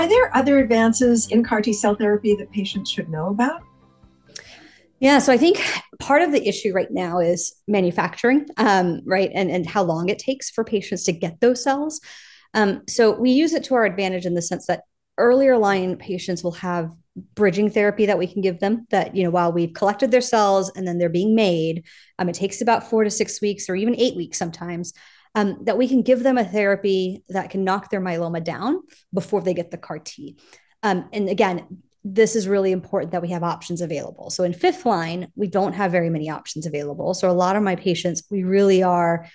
Are there other advances in CAR T cell therapy that patients should know about? Yeah, so I think part of the issue right now is manufacturing, right, and how long it takes for patients to get those cells. So we use it to our advantage in the sense that earlier line patients will have bridging therapy that we can give them. That while we've collected their cells and then they're being made, it takes about 4 to 6 weeks or even 8 weeks sometimes. That we can give them a therapy that can knock their myeloma down before they get the CAR T. And again, this is really important that we have options available. So in fifth line, we don't have very many options available. So a lot of my patients, we really are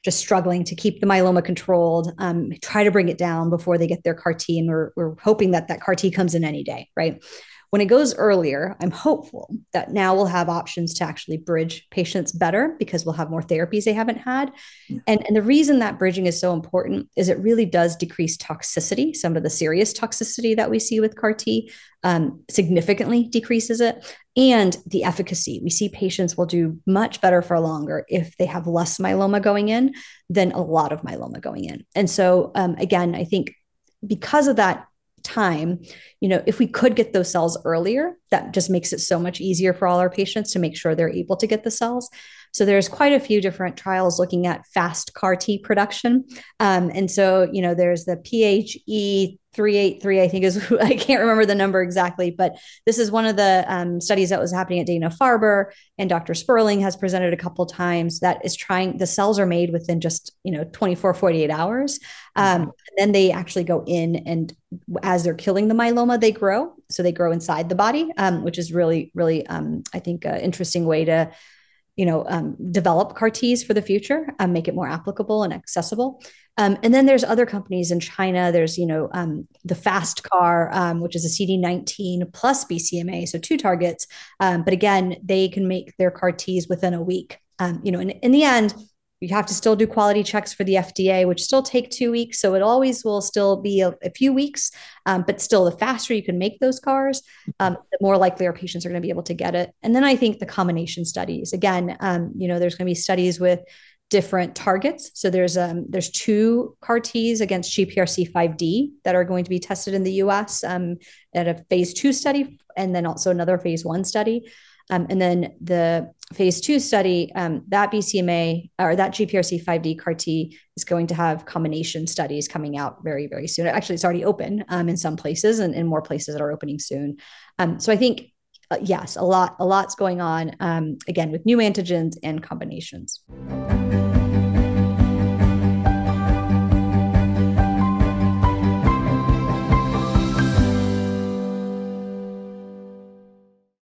just struggling to keep the myeloma controlled, try to bring it down before they get their CAR T. And we're hoping that that CAR T comes in any day, right? When it goes earlier, I'm hopeful that now we'll have options to actually bridge patients better because we'll have more therapies they haven't had. And the reason that bridging is so important is it really does decrease toxicity. Some of the serious toxicity that we see with CAR T significantly decreases it. And the efficacy. We see patients will do much better for longer if they have less myeloma going in than a lot of myeloma going in. And so, again, I think because of that time, if we could get those cells earlier, that just makes it so much easier for all our patients to make sure they're able to get the cells. So there's quite a few different trials looking at fast CAR T production. And so, there's the PHE 383, I think I can't remember the number exactly, but this is one of the studies that was happening at Dana-Farber, and Dr. Sperling has presented a couple of times that is trying, the cells are made within just, 24, 48 hours. Then they actually go in and as they're killing the myeloma, they grow. So they grow inside the body, which is really, really, I think, an interesting way to develop CAR Ts for the future, make it more applicable and accessible. And then there's other companies in China. There's, the Fast CAR, which is a CD19 plus BCMA, so two targets. But again, they can make their CAR Ts within a week. In the end, you have to still do quality checks for the FDA, which still take 2 weeks. So it always will still be a few weeks, but still the faster you can make those CARs, the more likely our patients are going to be able to get it. And then I think the combination studies, again, there's going to be studies with different targets. So there's two CAR Ts against GPRC5D that are going to be tested in the US at a phase 2 study, and then also another phase 1 study. And then the phase 2 study, that BCMA or that GPRC5D CAR T is going to have combination studies coming out very, very soon. Actually, it's already open in some places and in more places that are opening soon. So I think, yes, a lot's going on, again, with new antigens and combinations.